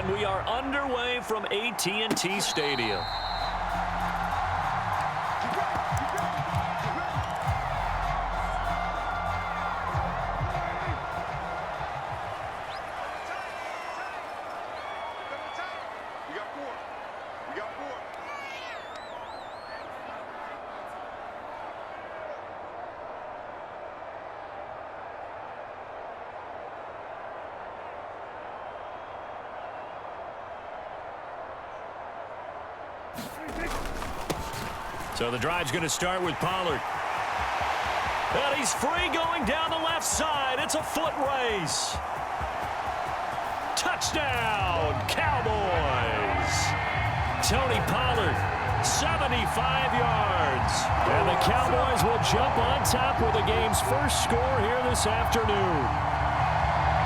And we are underway from AT&T Stadium. So the drive's going to start with Pollard. And he's free going down the left side. It's a foot race. Touchdown, Cowboys. Tony Pollard, 75 yards. And the Cowboys will jump on top with the game's first score here this afternoon.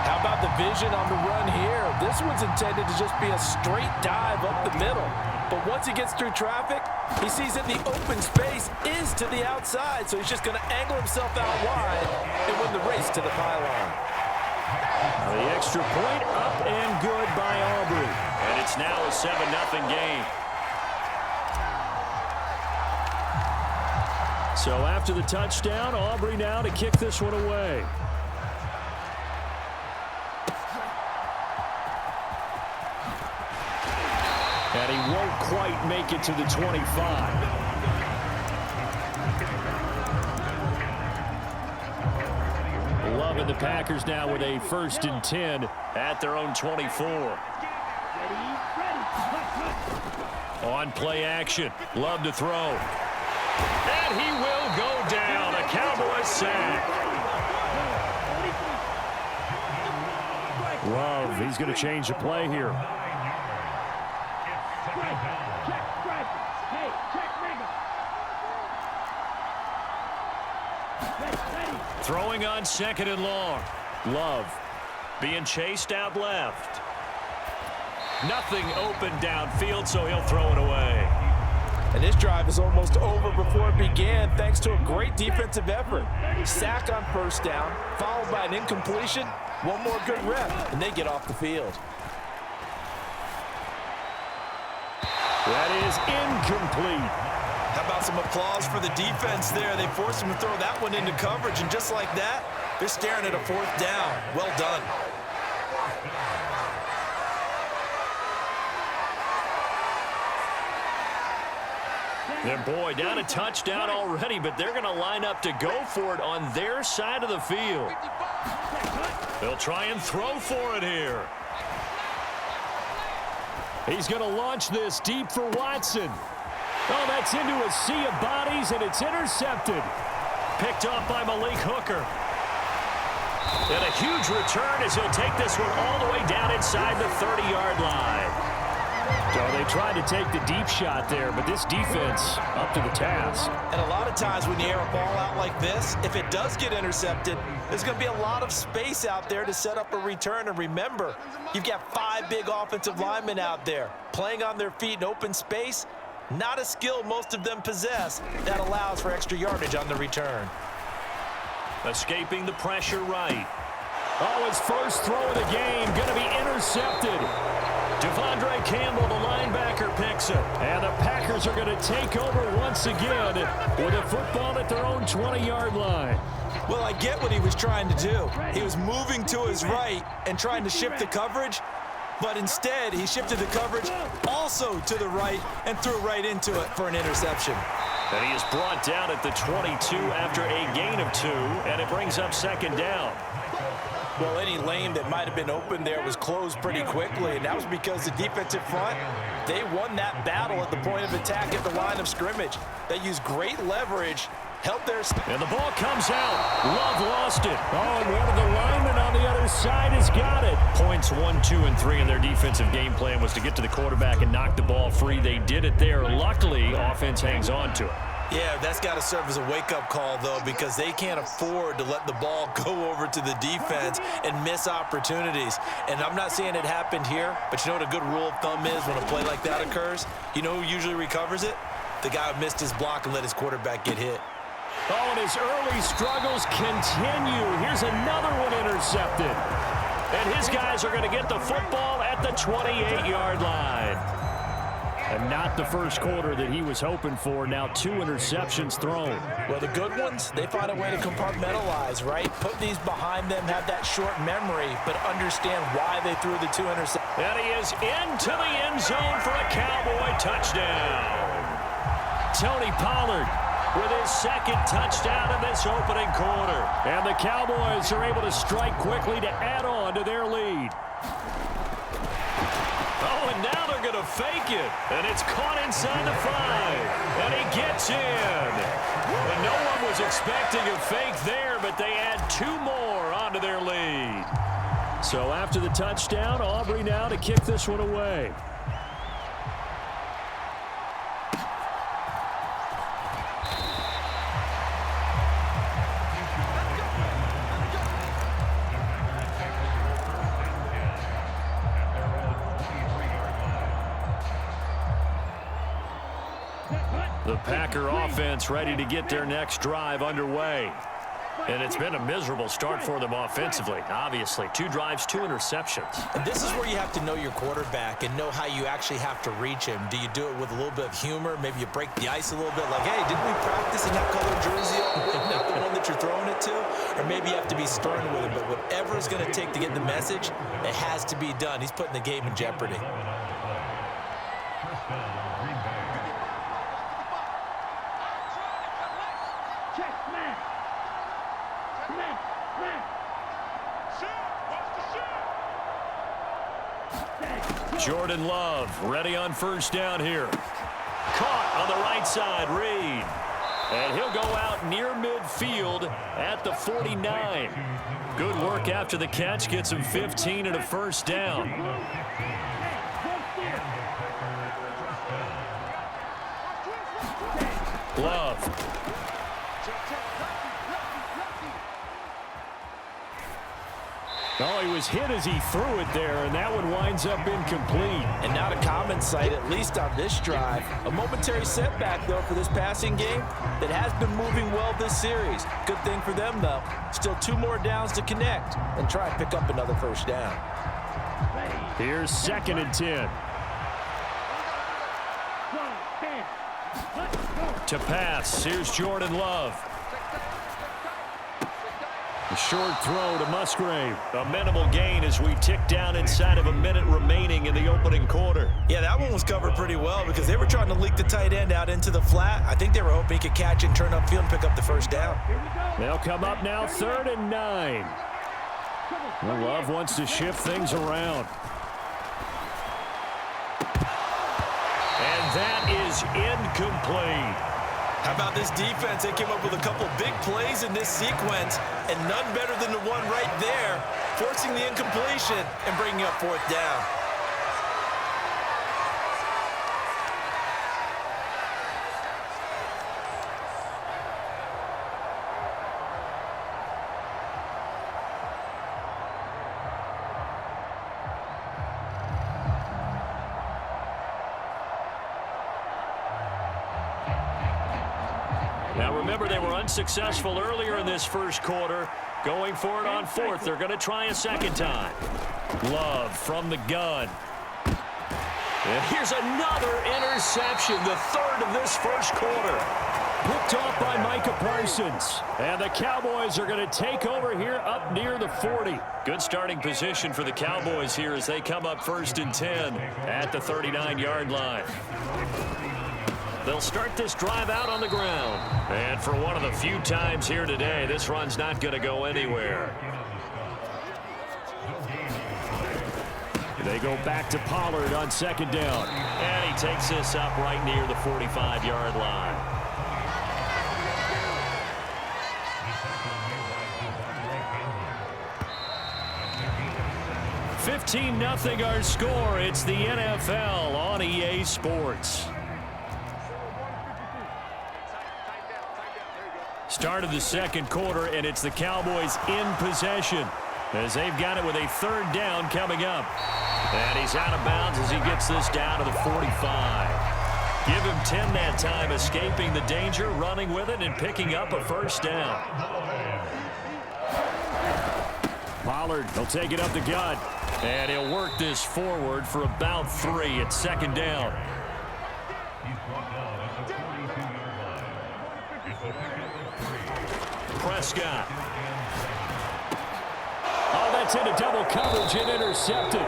How about the vision on the run here? This one's intended to just be a straight dive up the middle. But once he gets through traffic, he sees that the open space is to the outside, so he's just going to angle himself out wide and win the race to the pylon. The extra point up and good by Aubrey. And it's now a 7-0 game. So after the touchdown, Aubrey now to kick this one away. And he won't quite make it to the 25. Love and the Packers now with a 1st and 10 at their own 24. On play action. Love to throw. And he will go down. A Cowboys sack. Love, he's going to change the play here. Throwing on 2nd and long. Love being chased out left. Nothing open downfield, so he'll throw it away. And this drive is almost over before it began thanks to a great defensive effort. Sack on 1st down, followed by an incompletion. One more good rep, and they get off the field. That is incomplete. How about some applause for the defense there? They forced him to throw that one into coverage, and just like that, they're staring at a 4th down. Well done. And boy, down a touchdown already, but they're going to line up to go for it on their side of the field. They'll try and throw for it here. He's going to launch this deep for Watson. Oh, that's into a sea of bodies, and it's intercepted. Picked off by Malik Hooker. And a huge return as he'll take this one all the way down inside the 30-yard line. So they tried to take the deep shot there, but this defense up to the task. And a lot of times when you air a ball out like this, if it does get intercepted, there's going to be a lot of space out there to set up a return. And remember, you've got 5 big offensive linemen out there playing on their feet in open space. Not a skill most of them possess that allows for extra yardage on the return. Escaping the pressure right. Oh, his first throw of the game going to be intercepted. Devondre Campbell, the linebacker, picks it. And the Packers are going to take over once again with a football at their own 20-yard line. Well, I get what he was trying to do. He was moving to his right and trying to shift the coverage. But instead, he shifted the coverage also to the right and threw right into it for an interception. And he is brought down at the 22 after a gain of 2, and it brings up 2nd down. Well, any lane that might have been open there was closed pretty quickly, and that was because the defensive front, they won that battle at the point of attack at the line of scrimmage. They used great leverage, helped their... And the ball comes out. Love lost it. Oh, and one of the linemen on the other side has got it. Points 1, 2, and 3 in their defensive game plan was to get to the quarterback and knock the ball free. They did it there. Luckily, offense hangs on to it. Yeah, that's got to serve as a wake-up call, though, because they can't afford to let the ball go over to the defense and miss opportunities. And I'm not saying it happened here, but you know what a good rule of thumb is when a play like that occurs? You know who usually recovers it? The guy who missed his block and let his quarterback get hit. Oh, and his early struggles continue. Here's another one intercepted. And his guys are going to get the football at at the 28-yard line. And not the first quarter that he was hoping for. Now 2 interceptions thrown. Well, the good ones, they find a way to compartmentalize, right? Put these behind them, have that short memory, but understand why they threw the 2 interceptions. And he is into the end zone for a Cowboy touchdown. Tony Pollard with his second touchdown in this opening quarter. And the Cowboys are able to strike quickly to add on to their lead. Oh, and now they're going to fake it. And it's caught inside the 5. And he gets in. And no one was expecting a fake there, but they add 2 more onto their lead. So after the touchdown, Aubrey now to kick this one away. The Packer offense ready to get their next drive underway. And it's been a miserable start for them offensively, obviously. 2 drives, 2 interceptions. And this is where you have to know your quarterback and know how you actually have to reach him. Do you do it with a little bit of humor? Maybe you break the ice a little bit, like, hey, didn't we practice in that color jersey already? Not the one that you're throwing it to? Or maybe you have to be stern with him. But whatever it's going to take to get the message, it has to be done. He's putting the game in jeopardy. Jordan Love ready on first down here. Caught on the right side, Reed. And he'll go out near midfield at the 49. Good work after the catch. Gets him 15 and a first down. Love. Oh, he was hit as he threw it there, and that one winds up incomplete. And not a common sight, at least on this drive. A momentary setback, though, for this passing game that has been moving well this series. Good thing for them, though. Still 2 more downs to connect and try and pick up another first down. Here's 2nd and 10. To pass, here's Jordan Love. A short throw to Musgrave. A minimal gain as we tick down inside of a minute remaining in the opening quarter. Yeah, that one was covered pretty well because they were trying to leak the tight end out into the flat. I think they were hoping he could catch and turn upfield and pick up the first down. They'll come up now 3rd and 9. Well, Love wants to shift things around. And that is incomplete. How about this defense? They came up with a couple big plays in this sequence, and none better than the one right there, forcing the incompletion and bringing up 4th down. Now remember, they were unsuccessful earlier in this first quarter. Going for it on 4th. They're going to try a second time. Love from the gun. And here's another interception, the 3rd of this first quarter. Picked off by Micah Parsons. And the Cowboys are going to take over here up near the 40. Good starting position for the Cowboys here as they come up 1st and 10 at the 39-yard line. They'll start this drive out on the ground. And for one of the few times here today, this run's not going to go anywhere. They go back to Pollard on 2nd down. And he takes this up right near the 45-yard line. $15-0 our score. It's the NFL on EA Sports. Start of the second quarter, and it's the Cowboys in possession as they've got it with a 3rd down coming up. And he's out of bounds as he gets this down to the 45. Give him 10 that time, escaping the danger, running with it, and picking up a first down. Pollard, he'll take it up the gut. And he'll work this forward for about 3 at second down. Prescott. Oh, that's into double coverage and intercepted.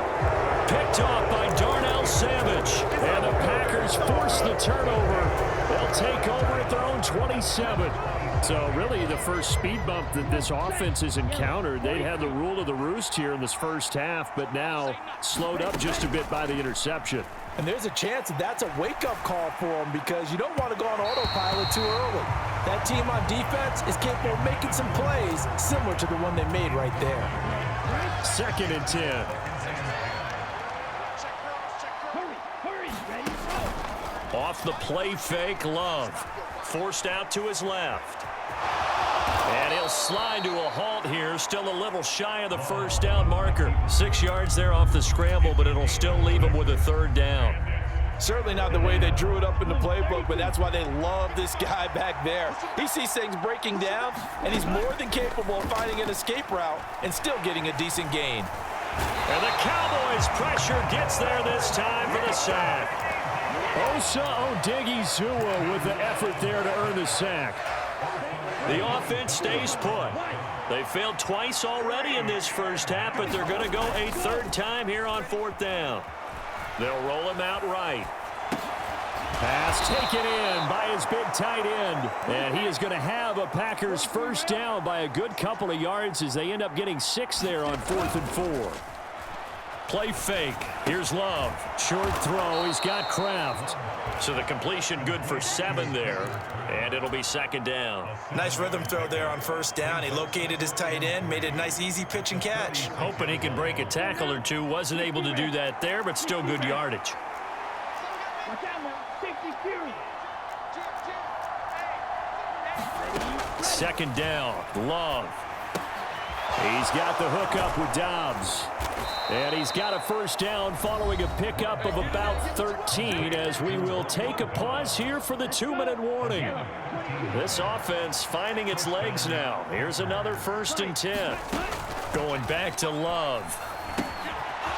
Picked off by Darnell Savage. And the Packers force the turnover. They'll take over at their own 27. So really the first speed bump that this offense has encountered. They had the rule of the roost here in this first half, but now slowed up just a bit by the interception. And there's a chance that that's a wake-up call for them because you don't want to go on autopilot too early. That team on defense is capable of making some plays similar to the one they made right there. 2nd and 10. Off the play fake, Love. Forced out to his left. And he'll slide to a halt here, still a little shy of the first down marker. 6 yards there off the scramble, but it'll still leave him with a 3rd down. Certainly not the way they drew it up in the playbook, but that's why they love this guy back there. He sees things breaking down, and he's more than capable of finding an escape route and still getting a decent gain. And the Cowboys' pressure gets there this time for the sack. Osa Odighizuwa with the effort there to earn the sack. The offense stays put. They failed twice already in this first half, but they're going to go a 3rd time here on 4th down. They'll roll him out right. Pass taken in by his big tight end. And he is going to have a Packers first down by a good couple of yards as they end up getting 6 there on 4th and 4. Play fake. Here's Love. Short throw. He's got Kraft. So the completion good for 7 there. And it'll be 2nd down. Nice rhythm throw there on 1st down. He located his tight end, made a nice easy pitch and catch. Hoping he can break a tackle or two. Wasn't able to do that there, but still good yardage. 2nd down. Love. He's got the hook up with Dobbs. And he's got a first down following a pickup of about 13 as we will take a pause here for the 2-minute warning. This offense finding its legs now. Here's another 1st and 10. Going back to Love.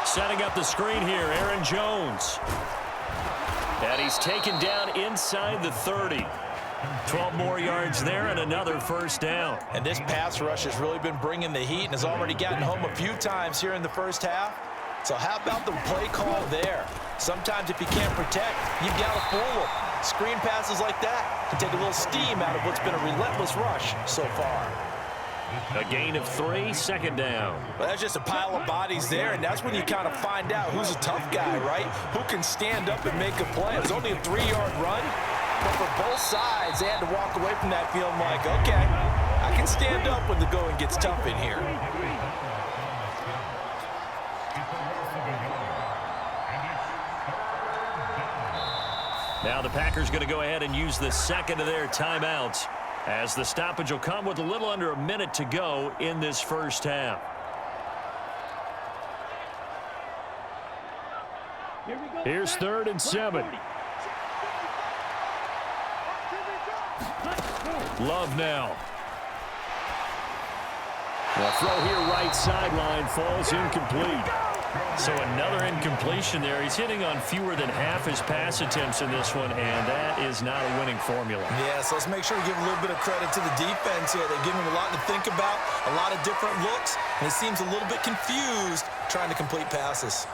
Setting up the screen here, Aaron Jones. And he's taken down inside the 30. 12 more yards there and another first down. And this pass rush has really been bringing the heat and has already gotten home a few times here in the first half. So how about the play call there? Sometimes if you can't protect, you've got to fool them. Screen passes like that can take a little steam out of what's been a relentless rush so far. A gain of 3, 2nd down. Well, that's just a pile of bodies there, and that's when you kind of find out who's a tough guy, right? Who can stand up and make a play. It was only a 3-yard run. But for both sides, they had to walk away from that feeling like, okay, I can stand up when the going gets tough in here. Now the Packers going to go ahead and use the 2nd of their timeouts as the stoppage will come with a little under a minute to go in this first half. Here's 3rd and 7. Love now. The throw here right sideline falls incomplete. So another incompletion there. He's hitting on fewer than half his pass attempts in this one, and that is not a winning formula. Yeah, so let's make sure to give a little bit of credit to the defense here. They give him a lot to think about, a lot of different looks, and he seems a little bit confused trying to complete passes.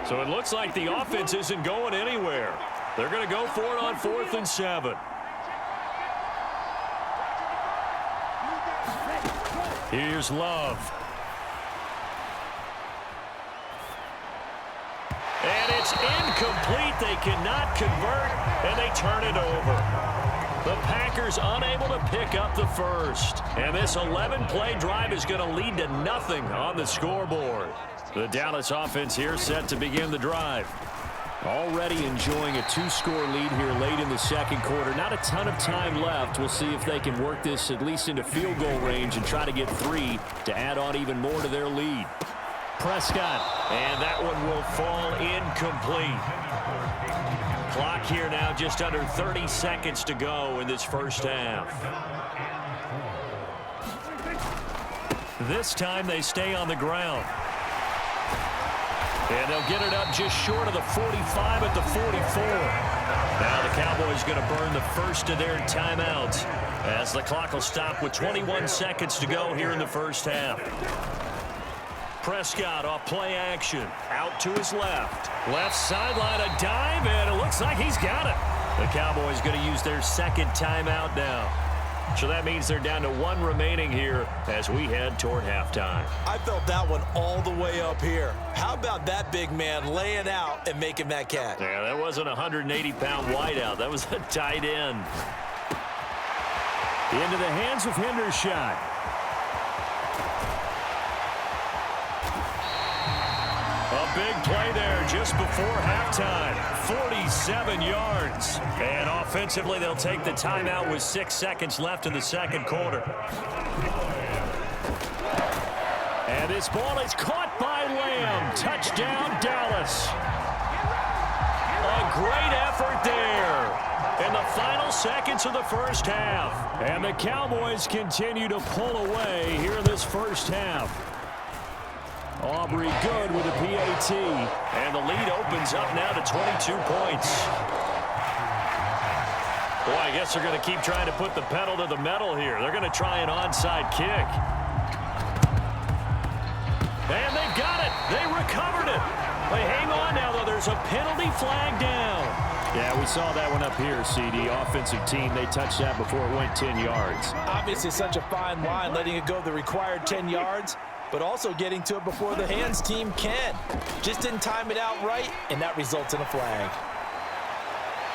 So it looks like the offense isn't going anywhere. They're going to go for it on 4th and 7. Here's Love. And it's incomplete. They cannot convert, and they turn it over. The Packers unable to pick up the first. And this 11-play drive is going to lead to nothing on the scoreboard. The Dallas offense here set to begin the drive. Already enjoying a 2-score lead here late in the 2nd quarter. Not a ton of time left. We'll see if they can work this at least into field goal range and try to get 3 to add on even more to their lead. Prescott, and that one will fall incomplete. Clock here now just under 30 seconds to go in this first half. This time they stay on the ground. And they'll get it up just short of the 45 at the 44. Now the Cowboys going to burn the first of their timeouts as the clock will stop with 21 seconds to go here in the first half. Prescott off play action. Out to his left. Left sideline, a dive, and it looks like he's got it. The Cowboys going to use their second timeout now. So that means they're down to one remaining here as we head toward halftime. I felt that one all the way up here. How about that big man laying out and making that catch? Yeah, that wasn't a 180-pound wideout. That was a tight end. Into the hands of Hendershot. A big play there just before halftime. 47 yards. And offensively, they'll take the timeout with 6 seconds left in the second quarter. And this ball is caught by Lamb. Touchdown, Dallas. A great effort there in the final seconds of the first half. And the Cowboys continue to pull away here in this first half. Aubrey good with a PAT. And the lead opens up now to 22 points. Boy, I guess they're going to keep trying to put the pedal to the metal here. They're going to try an onside kick. And they've got it. They recovered it. They hang on now, though. There's a penalty flag down. Yeah, we saw that one up here, CD. Offensive team, they touched that before it went 10 yards. Obviously such a fine line, letting it go the required 10 yards, but also getting to it before the hands team can. Just didn't time it out right, and that results in a flag.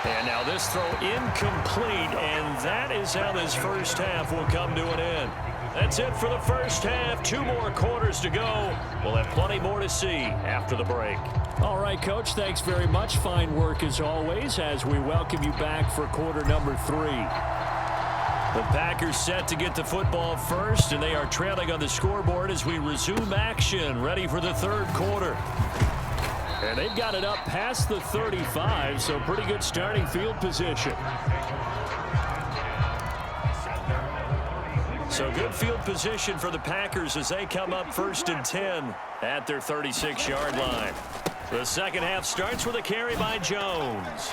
And now this throw incomplete, and that is how this first half will come to an end. That's it for the first half. 2 more quarters to go. We'll have plenty more to see after the break. All right, Coach, thanks very much. Fine work as always as we welcome you back for quarter number 3. The Packers set to get the football first, and they are trailing on the scoreboard as we resume action, ready for the third quarter. And they've got it up past the 35, so pretty good starting field position. So good field position for the Packers as they come up 1st and 10 at their 36-yard line. The second half starts with a carry by Jones.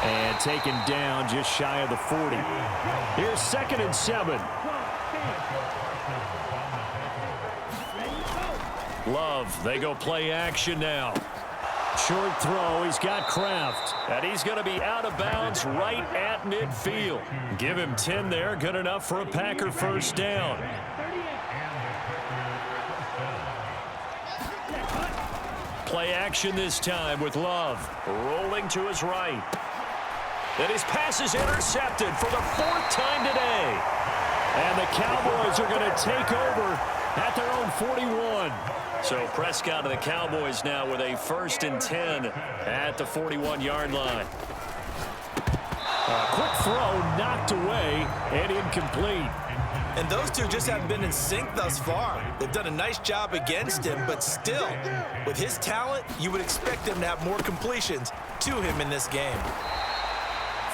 And taken down just shy of the 40. Here's 2nd and 7. Love, they go play action now. Short throw, he's got Kraft. And he's going to be out of bounds right at midfield. Give him 10 there, good enough for a Packer first down. Play action this time with Love. Rolling to his right. And his pass is intercepted for the 4th time today. And the Cowboys are going to take over at their own 41. So Prescott and the Cowboys now with a 1st and 10 at the 41-yard line. A quick throw knocked away and incomplete. And those two just haven't been in sync thus far. They've done a nice job against him, but still, with his talent, you would expect him to have more completions to him in this game.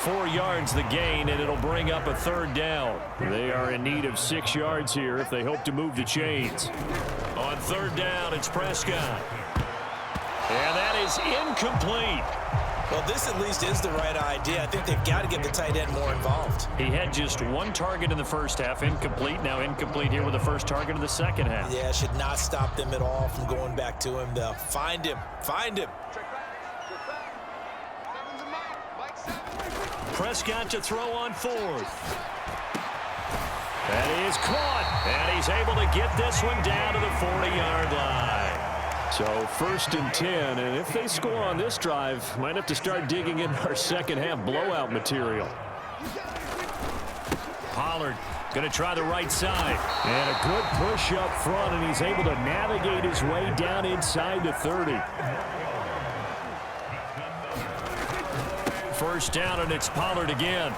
4 yards the gain, and it'll bring up a 3rd down. They are in need of 6 yards here if they hope to move the chains. On 3rd down, it's Prescott. And that is incomplete. Well, this at least is the right idea. I think they've got to get the tight end more involved. He had just 1 target in the first half, incomplete. Now incomplete here with the first target of the second half. Yeah, should not stop them at all from going back to him, though. Find him. Find him. Prescott to throw on 4th. And he is caught. And he's able to get this one down to the 40-yard line. So 1st and 10, and if they score on this drive, might have to start digging in our second half blowout material. Pollard going to try the right side. And a good push up front, and he's able to navigate his way down inside the 30. 1st down, and it's Pollard again.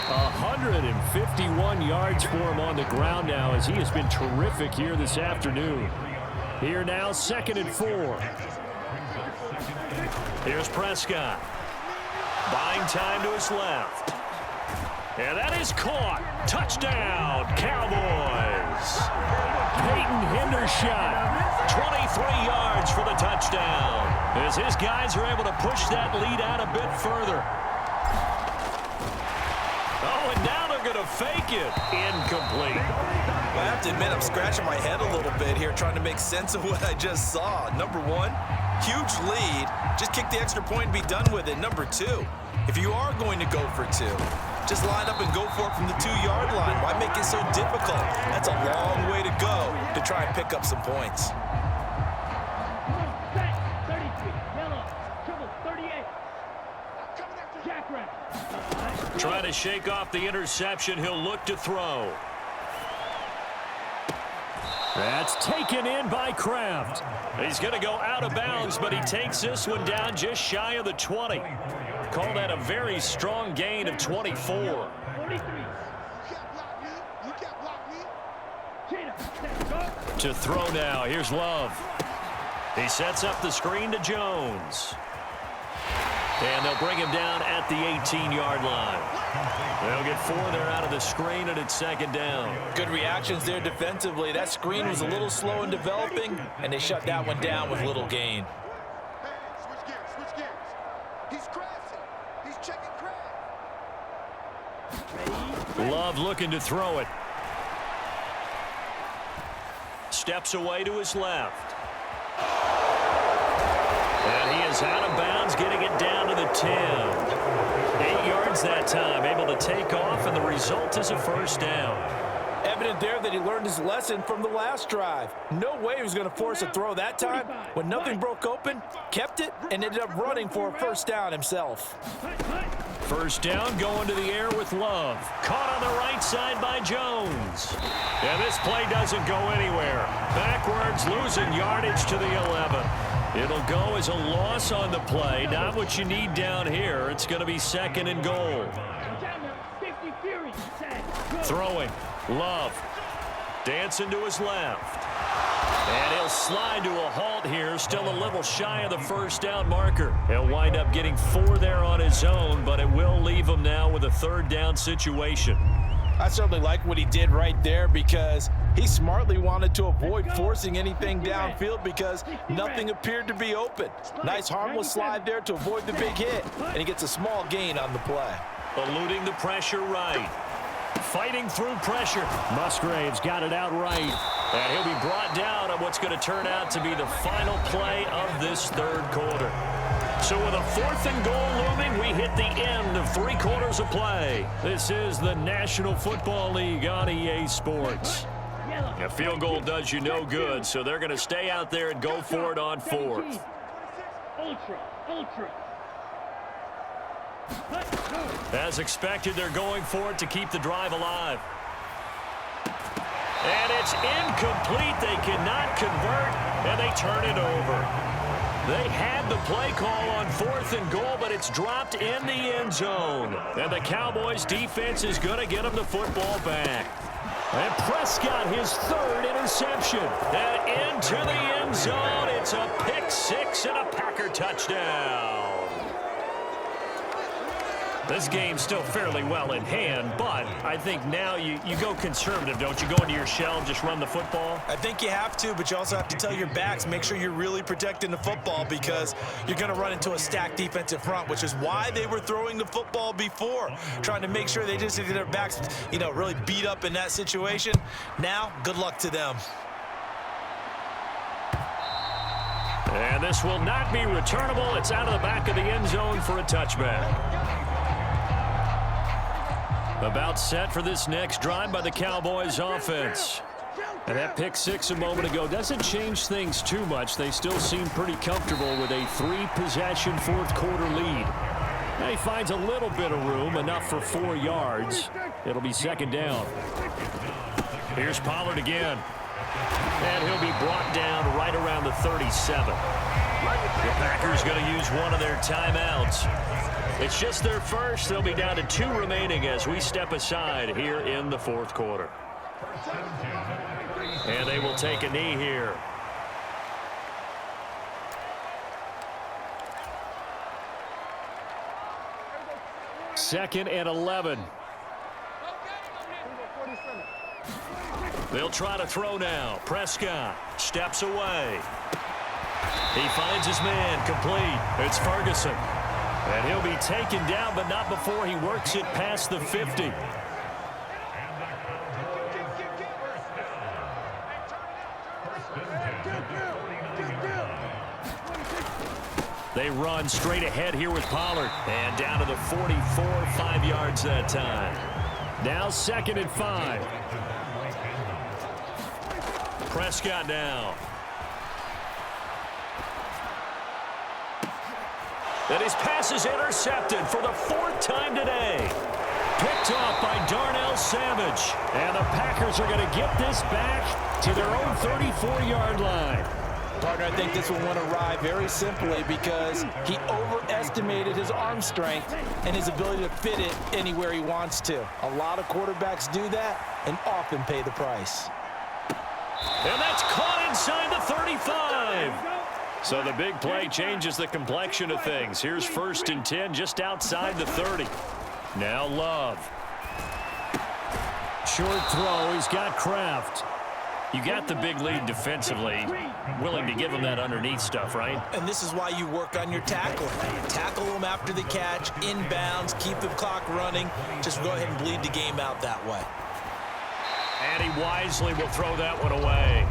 151 yards for him on the ground now as he has been terrific here this afternoon. Here now, 2nd and 4. Here's Prescott. Buying time to his left. And that is caught. Touchdown, Cowboys. Peyton Hendershot. 23 yards for the touchdown, as his guys are able to push that lead out a bit further. Oh, and now they're going to fake it. Incomplete. Well, I have to admit, I'm scratching my head a little bit here trying to make sense of what I just saw. Number one, huge lead. Just kick the extra point and be done with it. Number two, if you are going to go for two, just line up and go for it from the 2-yard line. Why make it so difficult? That's a long way to go to try and pick up some points. Trying to shake off the interception. He'll look to throw. That's taken in by Kraft. He's going to go out of bounds, but he takes this one down just shy of the 20. Call that a very strong gain of 24. To throw now. Here's Love. He sets up the screen to Jones. And they'll bring him down at the 18-yard line. They'll get 4 there out of the screen, and it's second down. Good reactions there defensively. That screen was a little slow in developing, and they shut that one down with little gain. Switch gears. He's crashing. He's checking crash. Love looking to throw it. Steps away to his left. And he is out of bounds, getting it down to the 10. 8 yards that time, able to take off, and the result is a first down. Evident there that he learned his lesson from the last drive. No way he was going to force a throw that time. When nothing broke open, kept it, and ended up running for a first down himself. First down, going to the air with Love. Caught on the right side by Jones. And this play doesn't go anywhere. Backwards, losing yardage to the 11. It'll go as a loss on the play. Not what you need down here. It's going to be second and goal. Throwing. Love. Dancing to his left. And he'll slide to a halt here. Still a little shy of the first down marker. He'll wind up getting 4 there on his own, but it will leave him now with a third down situation. I certainly like what he did right there because he smartly wanted to avoid forcing anything downfield because nothing appeared to be open. Nice harmless slide there to avoid the big hit, and he gets a small gain on the play. Eluding the pressure right. Fighting through pressure. Musgrave's got it out right. And he'll be brought down on what's going to turn out to be the final play of this third quarter. So with a 4th and goal looming, we hit the end of 3 quarters of play. This is the National Football League on EA Sports. A field goal does you no good, so they're going to stay out there and go for it on 4th. Ultra. As expected, they're going for it to keep the drive alive. And it's incomplete. They cannot convert, and they turn it over. They had the play call on 4th and goal, but it's dropped in the end zone. And the Cowboys defense is going to get them the football back. And Prescott, his 3rd interception. And into the end zone, it's a pick 6 and a Packer touchdown. This game's still fairly well in hand, but I think now you go conservative, don't you? Go into your shell, just run the football? I think you have to, but you also have to tell your backs, make sure you're really protecting the football because you're going to run into a stacked defensive front, which is why they were throwing the football before, trying to make sure they just get their backs, really beat up in that situation. Now, good luck to them. And this will not be returnable. It's out of the back of the end zone for a touchback. About set for this next drive by the Cowboys offense. And that pick 6 a moment ago doesn't change things too much. They still seem pretty comfortable with a 3-possession 4th quarter lead. Now he finds a little bit of room, enough for 4 yards. It'll be second down. Here's Pollard again. And he'll be brought down right around the 37. The Packers going to use one of their timeouts. It's just their first. They'll be down to 2 remaining as we step aside here in the 4th quarter. And they will take a knee here. Second and 11. They'll try to throw now. Prescott steps away. He finds his man complete. It's Ferguson. And he'll be taken down, but not before he works it past the 50. They run straight ahead here with Pollard. And down to the 44, 5 yards that time. Now 2nd and 5. Prescott now. And his pass is intercepted for the 4th time today. Picked off by Darnell Savage. And the Packers are going to get this back to their own 34-yard line. Partner, I think this will want to ride very simply because he overestimated his arm strength and his ability to fit it anywhere he wants to. A lot of quarterbacks do that and often pay the price. And that's caught inside the 35. So the big play changes the complexion of things. Here's 1st and 10 just outside the 30. Now Love. Short throw. He's got Kraft. You got the big lead defensively. Willing to give him that underneath stuff, right? And this is why you work on your tackling. Tackle them after the catch, inbounds, keep the clock running. Just go ahead and bleed the game out that way. And he wisely will throw that one away.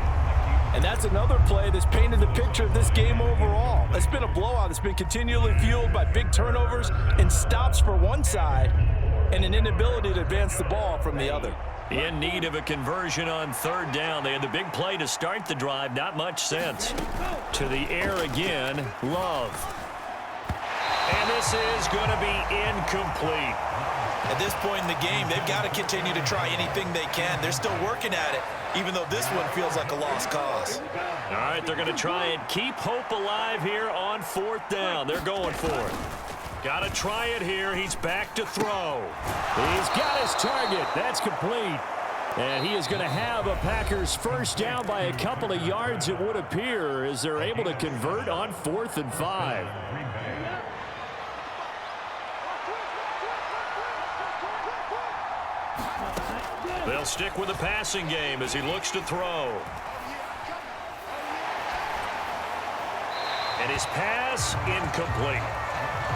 And that's another play that's painted the picture of this game overall. It's been a blowout. It's been continually fueled by big turnovers and stops for one side and an inability to advance the ball from the other. In need of a conversion on 3rd down. They had the big play to start the drive. Not much sense. To the air again. Love. And this is going to be incomplete. At this point in the game, they've got to continue to try anything they can. They're still working at it, even though this one feels like a lost cause. All right, they're going to try and keep hope alive here on 4th down. They're going for it. Got to try it here. He's back to throw. He's got his target. That's complete. And he is going to have a Packers 1st down by a couple of yards, it would appear, as they're able to convert on 4th and 5. They'll stick with the passing game as he looks to throw. And his pass incomplete.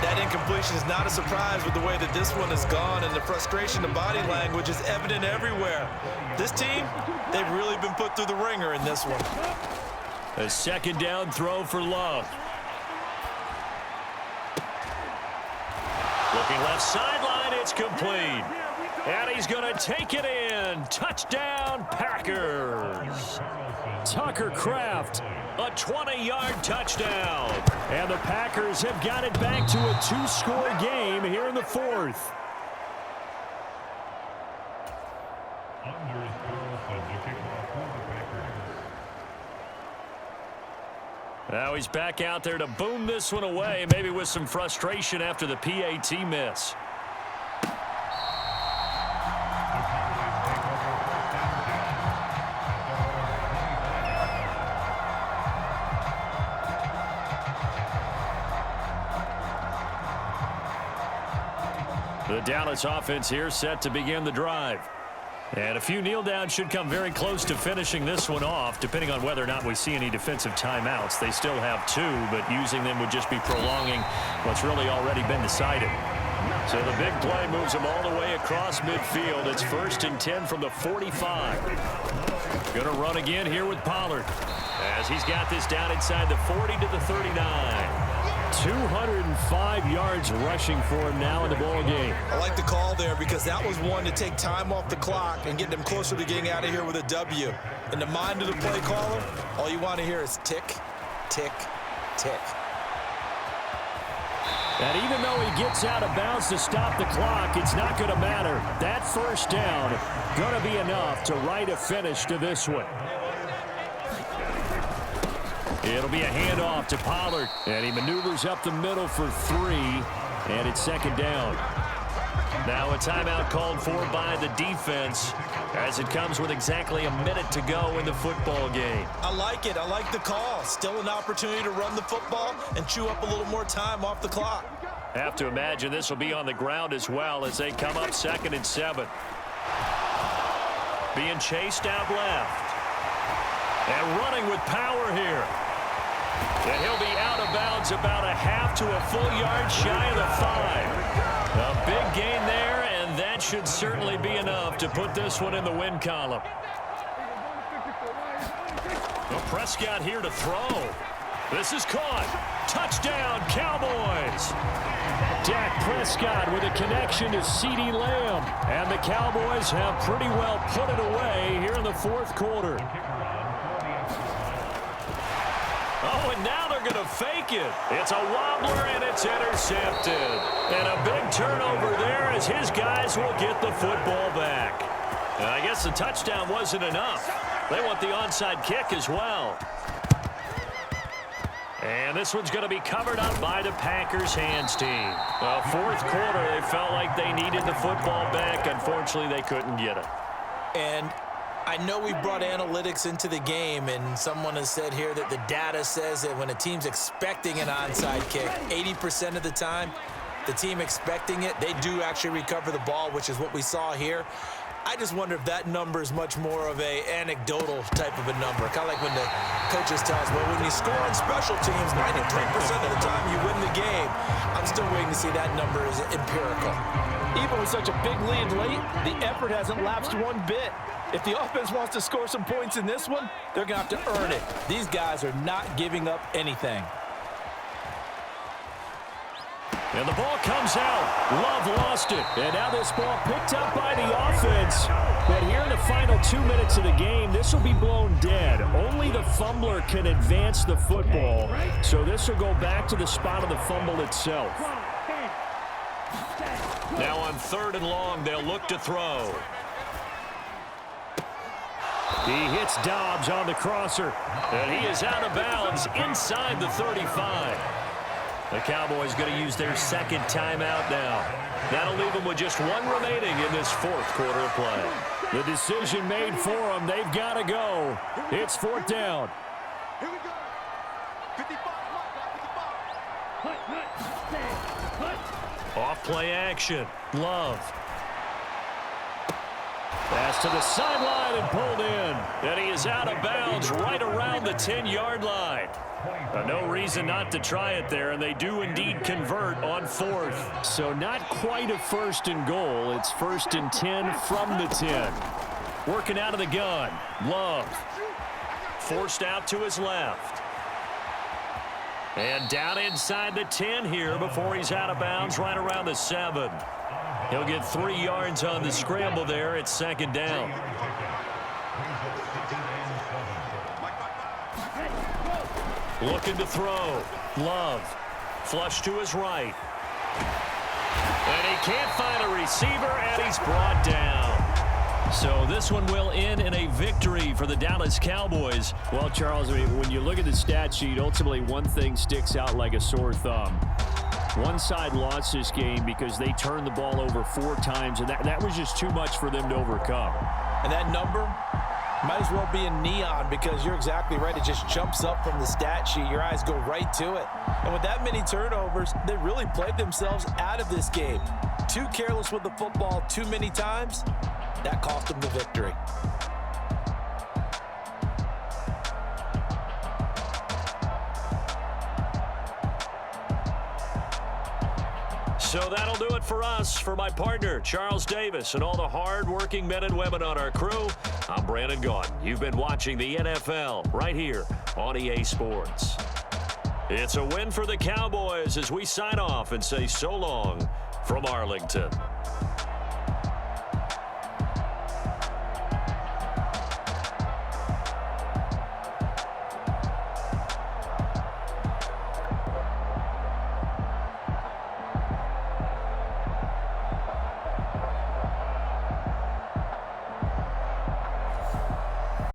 That incompletion is not a surprise with the way that this one has gone, and the frustration of body language is evident everywhere. This team, they've really been put through the ringer in this one. A 2nd down throw for Love. Looking left sideline, it's complete. And he's going to take it in. Touchdown, Packers. Tucker Kraft, a 20-yard touchdown. And the Packers have got it back to a 2-score game here in the 4th. Now he's back out there to boom this one away, maybe with some frustration after the PAT miss. The Dallas offense here set to begin the drive. And a few kneel downs should come very close to finishing this one off, depending on whether or not we see any defensive timeouts. They still have 2, but using them would just be prolonging what's really already been decided. So the big play moves them all the way across midfield. It's 1st and 10 from the 45. Going to run again here with Pollard as he's got this down inside the 40 to the 39. 205 yards rushing for him now in the ball game. I like the call there because that was one to take time off the clock and get them closer to getting out of here with a W. In the mind of the play caller, all you want to hear is tick, tick, tick. And even though he gets out of bounds to stop the clock, it's not going to matter. That 1st down going to be enough to write a finish to this one. It'll be a handoff to Pollard, and he maneuvers up the middle for 3, and it's 2nd down. Now a timeout called for by the defense as it comes with exactly a minute to go in the football game. I like it. I like the call. Still an opportunity to run the football and chew up a little more time off the clock. Have to imagine this will be on the ground as well as they come up 2nd and 7. being chased out left. And running with power here. And he'll be out of bounds about a half to a full yard shy of the 5. A big gain there, and that should certainly be enough to put this one in the win column. Well, Prescott here to throw. This is caught. Touchdown, Cowboys. Dak Prescott with a connection to CeeDee Lamb. And the Cowboys have pretty well put it away here in the fourth quarter. Oh, and now they're going to fake it. It's a wobbler, and it's intercepted. And a big turnover there as his guys will get the football back. And I guess the touchdown wasn't enough. They want the onside kick as well. And this one's going to be covered up by the Packers hands team. Well, fourth quarter, they felt like they needed the football back. Unfortunately, they couldn't get it. And I know we brought analytics into the game, and someone has said here that the data says that when a team's expecting an onside kick, 80% of the time, the team expecting it, they do actually recover the ball, which is what we saw here. I just wonder if that number is much more of a anecdotal type of a number. Kind of like when the coaches tell us, well, when you score on special teams, 93% of the time you win the game. I'm still waiting to see that number is empirical. Even with such a big lead late, the effort hasn't lapsed one bit. If the offense wants to score some points in this one, they're going to have to earn it. These guys are not giving up anything. And the ball comes out. Love lost it. And now this ball picked up by the offense. But here in the final 2 minutes of the game, this will be blown dead. Only the fumbler can advance the football. So this will go back to the spot of the fumble itself. Now on 3rd and long, they'll look to throw. He hits Dobbs on the crosser. And he is out of bounds inside the 35. The Cowboys going to use their second timeout now. That'll leave them with just one remaining in this fourth quarter of play. The decision made for them. They've got to go. It's 4th down. Here we go. 55. Off play action. Love. Pass to the sideline and pulled in. And he is out of bounds right around the 10-yard line. No reason not to try it there, and they do indeed convert on 4th. So not quite a 1st and goal. It's 1st and 10 from the 10. Working out of the gun. Love. Forced out to his left. And down inside the 10 here before he's out of bounds right around the 7. He'll get 3 yards on the scramble there. It's 2nd down. Looking to throw. Love. Flush to his right. And he can't find a receiver, and he's brought down. So this one will end in a victory for the Dallas Cowboys. Well, Charles, I mean, when you look at the stat sheet, ultimately one thing sticks out like a sore thumb. One side lost this game because they turned the ball over 4 times, and that was just too much for them to overcome. And that number might as well be in neon because you're exactly right. It just jumps up from the stat sheet. Your eyes go right to it. And with that many turnovers, they really played themselves out of this game. Too careless with the football too many times. That cost them the victory. So that'll do it for us. For my partner, Charles Davis, and all the hard-working men and women on our crew, I'm Brandon Gaughan. You've been watching the NFL right here on EA Sports. It's a win for the Cowboys as we sign off and say so long from Arlington.